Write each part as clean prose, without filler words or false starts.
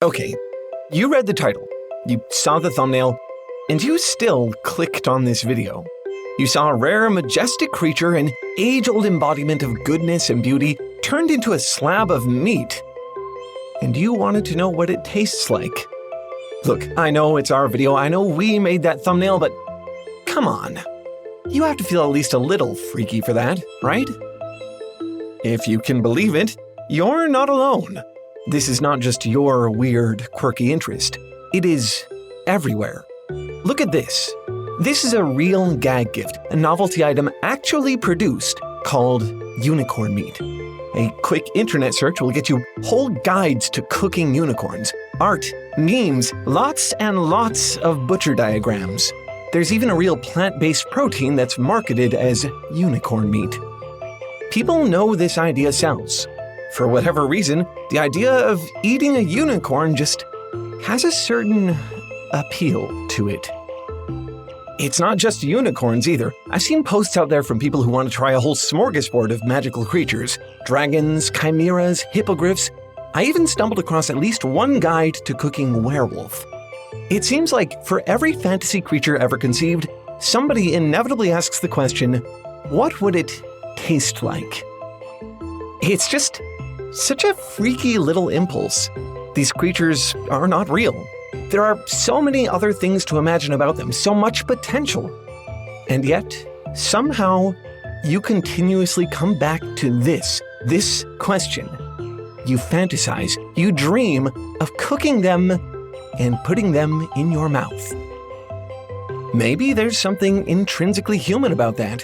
Okay, you read the title, you saw the thumbnail, and you still clicked on this video. You saw a rare, majestic creature, an age-old embodiment of goodness and beauty, turned into a slab of meat. And you wanted to know what it tastes like. Look, I know it's our video, I know we made that thumbnail, but come on. You have to feel at least a little freaky for that, right? If you can believe it, you're not alone. This is not just your weird, quirky interest. It is everywhere. Look at this. This is a real gag gift, a novelty item actually produced called unicorn meat. A quick internet search will get you whole guides to cooking unicorns, art, memes, lots and lots of butcher diagrams. There's even a real plant-based protein that's marketed as unicorn meat. People know this idea sells. For whatever reason, the idea of eating a unicorn just has a certain appeal to it. It's not just unicorns either. I've seen posts out there from people who want to try a whole smorgasbord of magical creatures. Dragons, chimeras, hippogriffs. I even stumbled across at least one guide to cooking werewolf. It seems like for every fantasy creature ever conceived, somebody inevitably asks the question, what would it taste like? It's just such a freaky little impulse. These creatures are not real. There are so many other things to imagine about them, so much potential. And yet, somehow, you continuously come back to this question. You fantasize, you dream of cooking them and putting them in your mouth. Maybe there's something intrinsically human about that.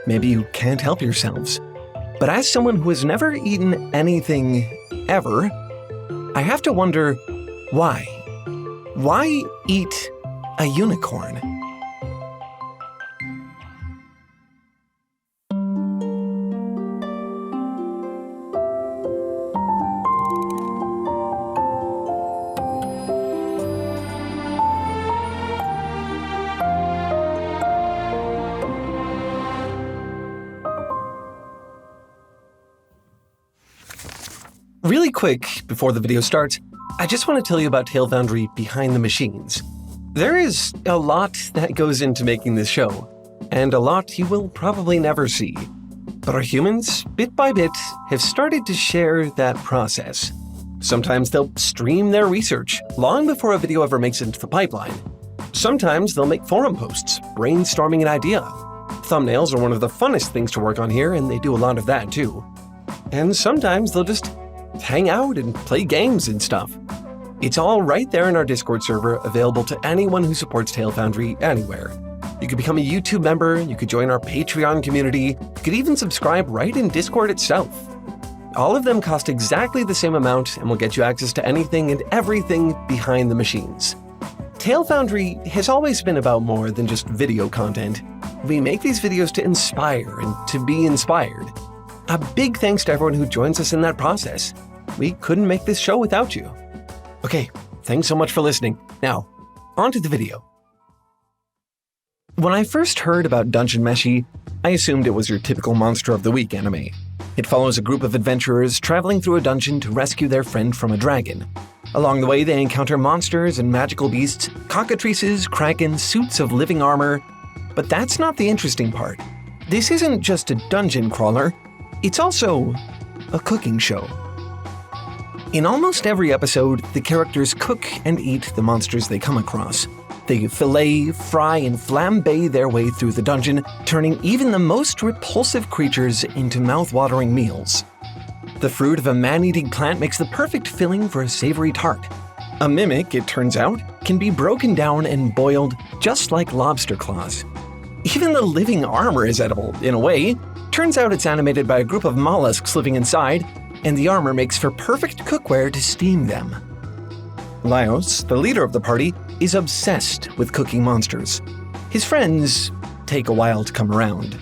Maybe you can't help yourselves. But as someone who has never eaten anything ever, I have to wonder, why? Why eat a unicorn? Really quick, before the video starts, I just want to tell you about Foundry behind the machines. There is a lot that goes into making this show, and a lot you will probably never see. But our humans, bit by bit, have started to share that process. Sometimes they'll stream their research, long before a video ever makes it into the pipeline. Sometimes they'll make forum posts, brainstorming an idea. Thumbnails are one of the funnest things to work on here, and they do a lot of that too. And sometimes they'll just hang out and play games and stuff. It's all right there in our Discord server, available to anyone who supports Foundry anywhere. You could become a YouTube member, you could join our Patreon community, you could even subscribe right in Discord itself. All of them cost exactly the same amount and will get you access to anything and everything behind the machines. Foundry has always been about more than just video content. We make these videos to inspire and to be inspired. A big thanks to everyone who joins us in that process. We couldn't make this show without you. Okay, thanks so much for listening. Now, on to the video. When I first heard about Dungeon Meshi, I assumed it was your typical Monster of the Week anime. It follows a group of adventurers traveling through a dungeon to rescue their friend from a dragon. Along the way, they encounter monsters and magical beasts, cockatrices, kraken, suits of living armor. But that's not the interesting part. This isn't just a dungeon crawler. It's also a cooking show. In almost every episode, the characters cook and eat the monsters they come across. They fillet, fry, and flambe their way through the dungeon, turning even the most repulsive creatures into mouth-watering meals. The fruit of a man-eating plant makes the perfect filling for a savory tart. A mimic, it turns out, can be broken down and boiled just like lobster claws. Even the living armor is edible, in a way. Turns out it's animated by a group of mollusks living inside, and the armor makes for perfect cookware to steam them. Laios, the leader of the party, is obsessed with cooking monsters. His friends take a while to come around.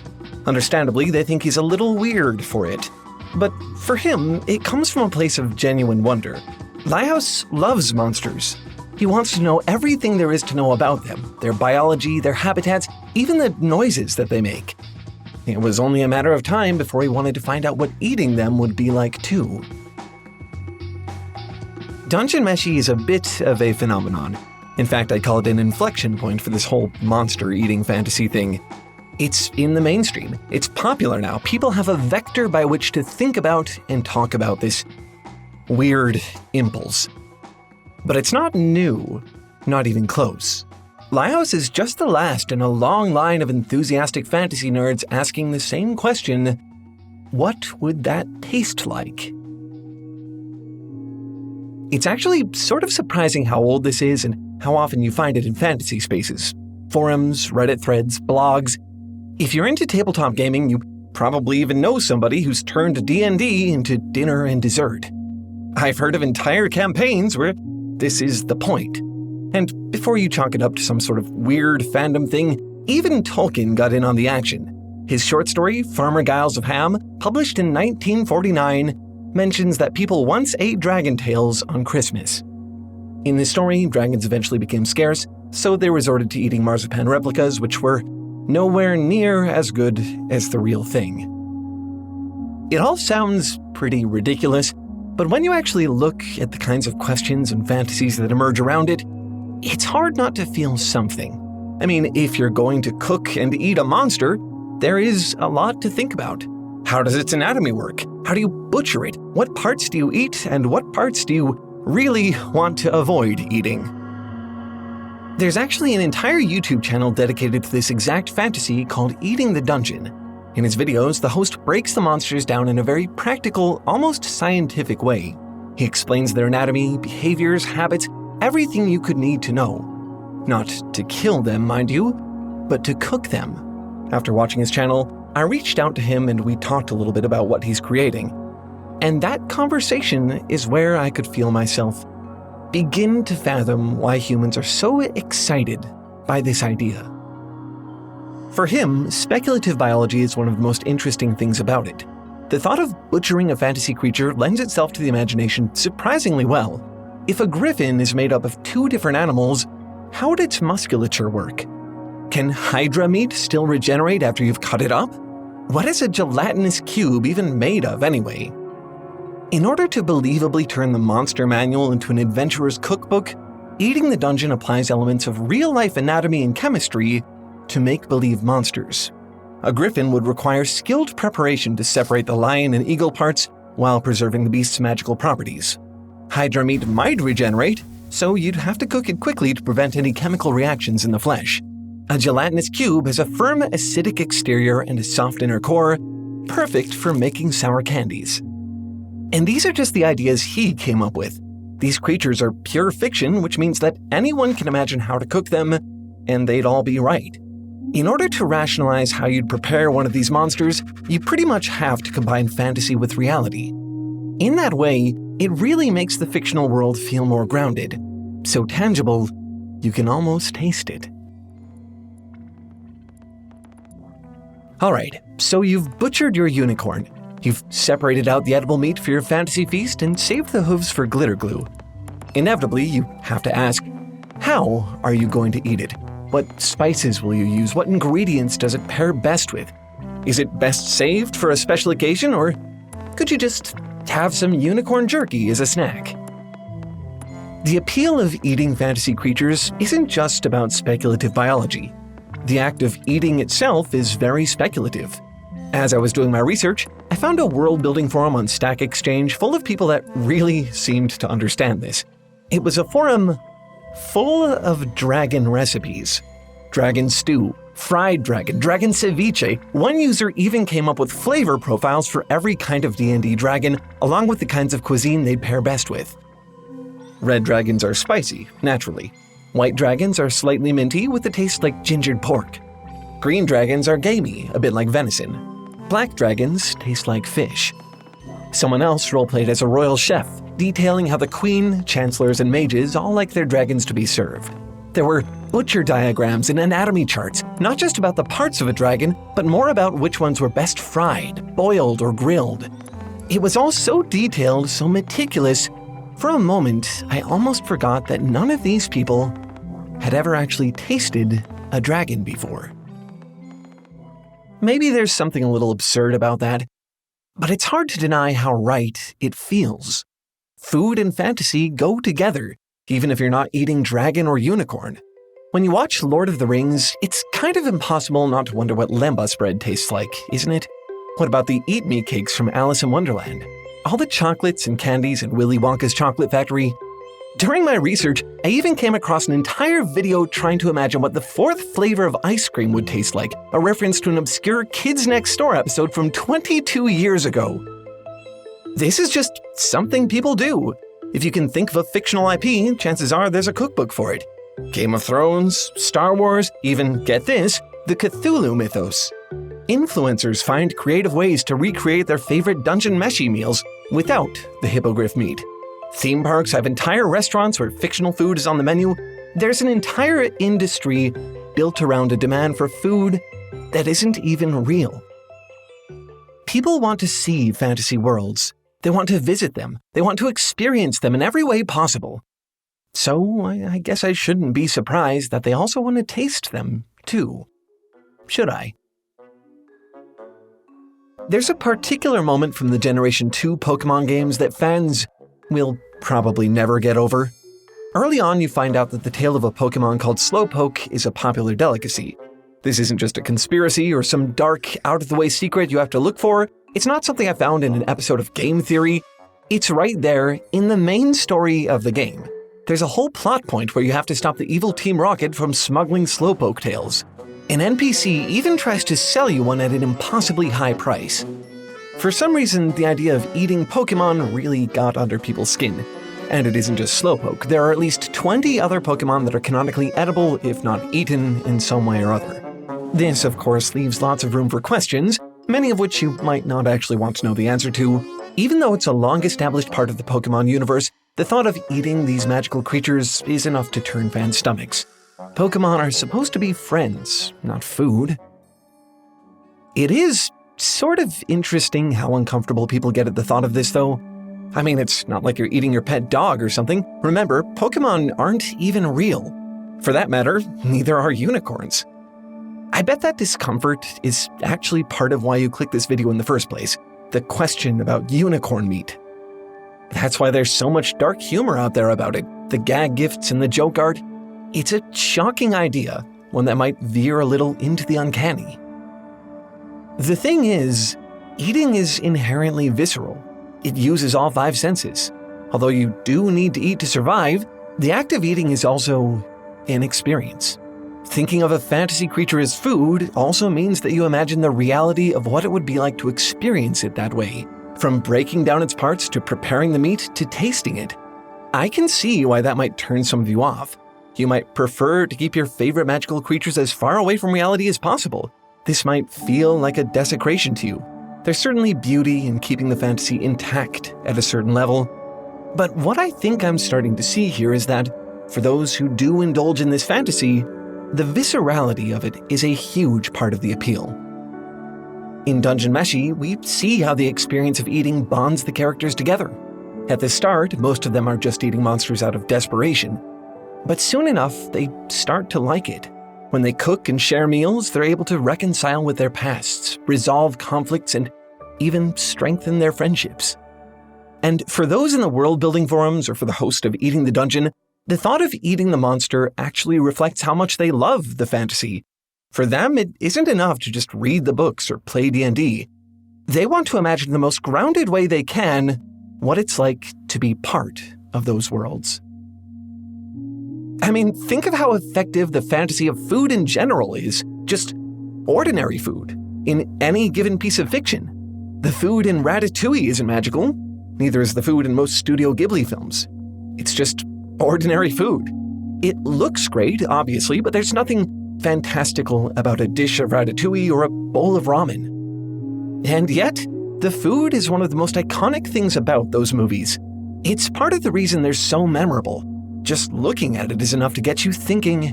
Understandably, they think he's a little weird for it. But for him, it comes from a place of genuine wonder. Laios loves monsters. He wants to know everything there is to know about them, their biology, their habitats, even the noises that they make. It was only a matter of time before he wanted to find out what eating them would be like too. Dungeon meshi is a bit of a phenomenon. In fact, I'd call it an inflection point for this whole monster-eating fantasy thing. It's in the mainstream. It's popular now. People have a vector by which to think about and talk about this weird impulse. But it's not new, not even close. Laios is just the last in a long line of enthusiastic fantasy nerds asking the same question: what would that taste like? It's actually sort of surprising how old this is and how often you find it in fantasy spaces. Forums, Reddit threads, blogs. If you're into tabletop gaming, you probably even know somebody who's turned D&D into dinner and dessert. I've heard of entire campaigns where this is the point. And before you chalk it up to some sort of weird fandom thing, even Tolkien got in on the action. His short story, Farmer Giles of Ham, published in 1949, mentions that people once ate dragon tails on Christmas. In this story, dragons eventually became scarce, so they resorted to eating marzipan replicas, which were nowhere near as good as the real thing. It all sounds pretty ridiculous, but when you actually look at the kinds of questions and fantasies that emerge around it, it's hard not to feel something. I mean, if you're going to cook and eat a monster, there is a lot to think about. How does its anatomy work? How do you butcher it? What parts do you eat, and what parts do you really want to avoid eating? There's actually an entire YouTube channel dedicated to this exact fantasy called Eating the Dungeon. In his videos, the host breaks the monsters down in a very practical, almost scientific way. He explains their anatomy, behaviors, habits, everything you could need to know. Not to kill them, mind you, but to cook them. After watching his channel, I reached out to him and we talked a little bit about what he's creating. And that conversation is where I could feel myself begin to fathom why humans are so excited by this idea. For him, speculative biology is one of the most interesting things about it. The thought of butchering a fantasy creature lends itself to the imagination surprisingly well. If a griffin is made up of two different animals, how would its musculature work? Can hydra meat still regenerate after you've cut it up? What is a gelatinous cube even made of anyway? In order to believably turn the monster manual into an adventurer's cookbook, Eating the Dungeon applies elements of real-life anatomy and chemistry to make-believe monsters. A griffin would require skilled preparation to separate the lion and eagle parts while preserving the beast's magical properties. Hydra meat might regenerate, so you'd have to cook it quickly to prevent any chemical reactions in the flesh. A gelatinous cube has a firm, acidic exterior and a soft inner core, perfect for making sour candies. And these are just the ideas he came up with. These creatures are pure fiction, which means that anyone can imagine how to cook them, and they'd all be right. In order to rationalize how you'd prepare one of these monsters, you pretty much have to combine fantasy with reality. In that way, it really makes the fictional world feel more grounded, so tangible, you can almost taste it. Alright, so you've butchered your unicorn. You've separated out the edible meat for your fantasy feast and saved the hooves for glitter glue. Inevitably, you have to ask, how are you going to eat it? What spices will you use? What ingredients does it pair best with? Is it best saved for a special occasion, or could you just have some unicorn jerky as a snack? The appeal of eating fantasy creatures isn't just about speculative biology. The act of eating itself is very speculative. As I was doing my research, I found a world-building forum on Stack Exchange full of people that really seemed to understand this. It was a forum full of dragon recipes. Dragon stew, fried dragon, dragon ceviche. One user even came up with flavor profiles for every kind of D&D dragon, along with the kinds of cuisine they'd pair best with. Red dragons are spicy, naturally. White dragons are slightly minty with a taste like gingered pork. Green dragons are gamey, a bit like venison. Black dragons taste like fish. Someone else roleplayed as a royal chef, detailing how the queen, chancellors, and mages all like their dragons to be served. There were butcher diagrams and anatomy charts, not just about the parts of a dragon, but more about which ones were best fried, boiled, or grilled. It was all so detailed, so meticulous. For a moment, I almost forgot that none of these people had ever actually tasted a dragon before. Maybe there's something a little absurd about that, but it's hard to deny how right it feels. Food and fantasy go together, even if you're not eating dragon or unicorn. When you watch Lord of the Rings, it's kind of impossible not to wonder what lembas bread tastes like, isn't it? What about the Eat Me cakes from Alice in Wonderland? All the chocolates and candies in Willy Wonka's chocolate factory? During my research, I even came across an entire video trying to imagine what the fourth flavor of ice cream would taste like, a reference to an obscure Kids Next Door episode from 22 years ago. This is just something people do. If you can think of a fictional IP, chances are there's a cookbook for it. Game of Thrones, Star Wars, even, get this, the Cthulhu mythos. Influencers find creative ways to recreate their favorite dungeon meshi meals without the hippogriff meat. Theme parks have entire restaurants where fictional food is on the menu. There's an entire industry built around a demand for food that isn't even real. People want to see fantasy worlds. They want to visit them. They want to experience them in every way possible. So I guess I shouldn't be surprised that they also want to taste them, too. Should I? There's a particular moment from the Generation 2 Pokémon games that fans will probably never get over. Early on, you find out that the tail of a Pokémon called Slowpoke is a popular delicacy. This isn't just a conspiracy or some dark, out-of-the-way secret you have to look for. It's not something I found in an episode of Game Theory. It's right there in the main story of the game. There's a whole plot point where you have to stop the evil Team Rocket from smuggling Slowpoke tails. An NPC even tries to sell you one at an impossibly high price. For some reason, the idea of eating Pokémon really got under people's skin. And it isn't just Slowpoke. There are at least 20 other Pokémon that are canonically edible, if not eaten, in some way or other. This, of course, leaves lots of room for questions, many of which you might not actually want to know the answer to. Even though it's a long-established part of the Pokémon universe, the thought of eating these magical creatures is enough to turn fans' stomachs. Pokémon are supposed to be friends, not food. It is sort of interesting how uncomfortable people get at the thought of this, though. I mean, it's not like you're eating your pet dog or something. Remember, Pokémon aren't even real. For that matter, neither are unicorns. I bet that discomfort is actually part of why you clicked this video in the first place. The question about unicorn meat. That's why there's so much dark humor out there about it. The gag gifts and the joke art. It's a shocking idea, one that might veer a little into the uncanny. The thing is, eating is inherently visceral. It uses all 5 senses. Although you do need to eat to survive, the act of eating is also an experience. Thinking of a fantasy creature as food also means that you imagine the reality of what it would be like to experience it that way, from breaking down its parts to preparing the meat to tasting it. I can see why that might turn some of you off. You might prefer to keep your favorite magical creatures as far away from reality as possible. This might feel like a desecration to you. There's certainly beauty in keeping the fantasy intact at a certain level. But what I think I'm starting to see here is that, for those who do indulge in this fantasy, the viscerality of it is a huge part of the appeal. In Dungeon Meshi, we see how the experience of eating bonds the characters together. At the start, most of them are just eating monsters out of desperation. But soon enough, they start to like it. When they cook and share meals, they're able to reconcile with their pasts, resolve conflicts, and even strengthen their friendships. And for those in the world-building forums or for the host of Eating the Dungeon, the thought of eating the monster actually reflects how much they love the fantasy. For them, it isn't enough to just read the books or play D&D. They want to imagine the most grounded way they can what it's like to be part of those worlds. I mean, think of how effective the fantasy of food in general is. Just ordinary food in any given piece of fiction. The food in Ratatouille isn't magical. Neither is the food in most Studio Ghibli films. It's just ordinary food. It looks great, obviously, but there's nothing fantastical about a dish of ratatouille or a bowl of ramen. And yet, the food is one of the most iconic things about those movies. It's part of the reason they're so memorable. Just looking at it is enough to get you thinking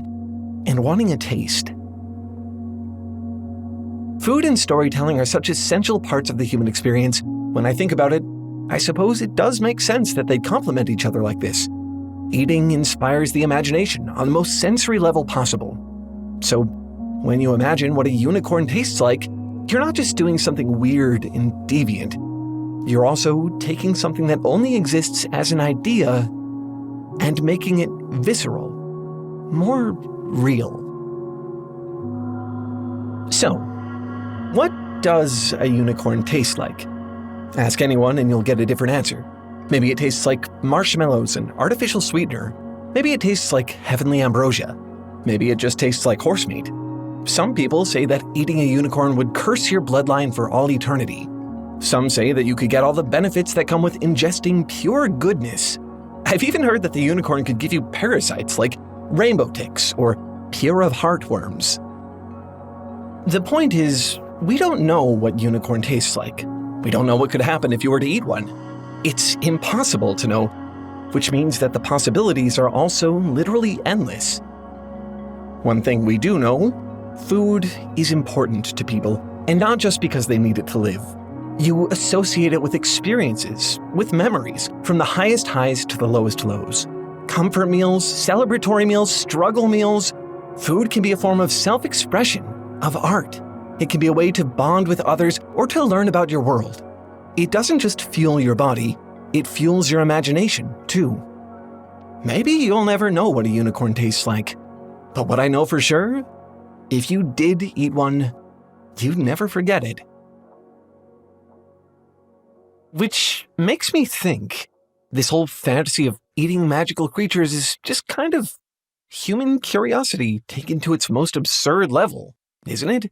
and wanting a taste. Food and storytelling are such essential parts of the human experience. When I think about it, I suppose it does make sense that they'd complement each other like this. Eating inspires the imagination on the most sensory level possible. So, when you imagine what a unicorn tastes like, you're not just doing something weird and deviant. You're also taking something that only exists as an idea and making it visceral, more real. So, what does a unicorn taste like? Ask anyone and you'll get a different answer. Maybe it tastes like marshmallows and artificial sweetener. Maybe it tastes like heavenly ambrosia. Maybe it just tastes like horse meat. Some people say that eating a unicorn would curse your bloodline for all eternity. Some say that you could get all the benefits that come with ingesting pure goodness. I've even heard that the unicorn could give you parasites like rainbow ticks or pure of heartworms. The point is, we don't know what unicorn tastes like. We don't know what could happen if you were to eat one. It's impossible to know, which means that the possibilities are also literally endless. One thing we do know, food is important to people, and not just because they need it to live. You associate it with experiences, with memories, from the highest highs to the lowest lows. Comfort meals, celebratory meals, struggle meals. Food can be a form of self-expression, of art. It can be a way to bond with others or to learn about your world. It doesn't just fuel your body, it fuels your imagination, too. Maybe you'll never know what a unicorn tastes like. But what I know for sure, if you did eat one, you'd never forget it. Which makes me think, this whole fantasy of eating magical creatures is just kind of human curiosity taken to its most absurd level, isn't it?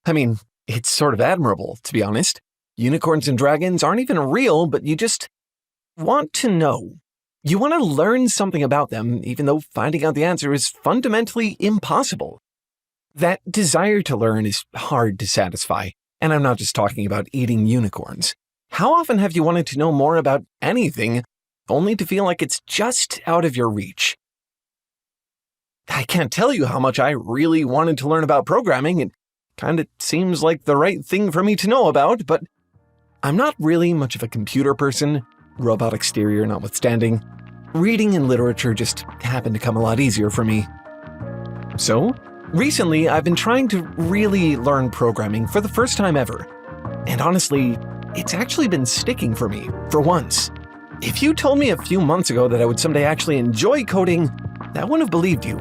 I mean, it's sort of admirable, to be honest. Unicorns and dragons aren't even real, but you just want to know. You want to learn something about them, even though finding out the answer is fundamentally impossible. That desire to learn is hard to satisfy, and I'm not just talking about eating unicorns. How often have you wanted to know more about anything, only to feel like it's just out of your reach? I can't tell you how much I really wanted to learn about programming. It kind of seems like the right thing for me to know about, but I'm not really much of a computer person, robot exterior notwithstanding. Reading and literature just happened to come a lot easier for me. So, recently I've been trying to really learn programming for the first time ever. And honestly, it's actually been sticking for me, for once. If you told me a few months ago that I would someday actually enjoy coding, I wouldn't have believed you.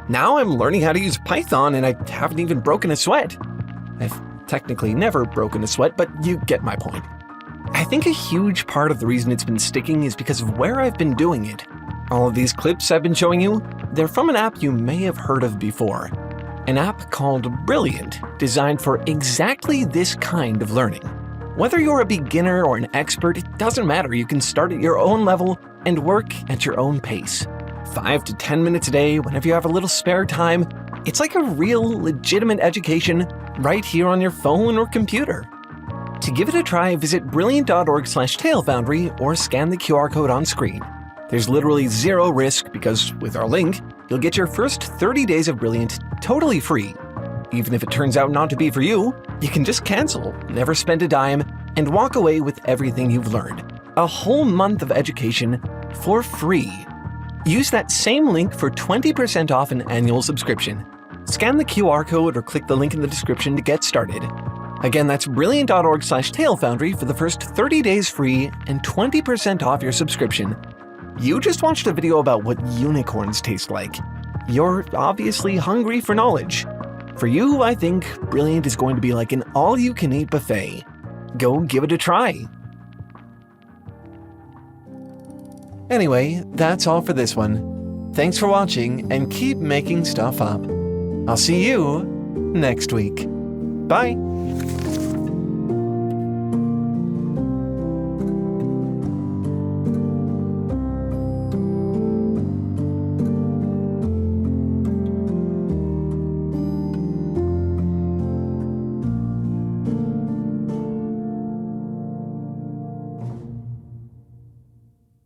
Now I'm learning how to use Python and I haven't even broken a sweat. I've technically never broken a sweat, but you get my point. I think a huge part of the reason it's been sticking is because of where I've been doing it. All of these clips I've been showing you, they're from an app you may have heard of before. An app called Brilliant, designed for exactly this kind of learning. Whether you're a beginner or an expert, it doesn't matter. You can start at your own level and work at your own pace. 5 to 10 minutes a day, whenever you have a little spare time. It's like a real, legitimate education right here on your phone or computer. To give it a try, visit brilliant.org/tailfoundry or scan the QR code on screen. There's literally zero risk because with our link, you'll get your first 30 days of Brilliant totally free. Even if it turns out not to be for you, you can just cancel, never spend a dime, and walk away with everything you've learned. A whole month of education for free. Use that same link for 20% off an annual subscription. Scan the QR code or click the link in the description to get started. Again, that's brilliant.org/tailfoundry for the first 30 days free and 20% off your subscription. You just watched a video about what unicorns taste like. You're obviously hungry for knowledge. For you, I think Brilliant is going to be like an all-you-can-eat buffet. Go give it a try. Anyway, that's all for this one. Thanks for watching and keep making stuff up. I'll see you next week. Bye!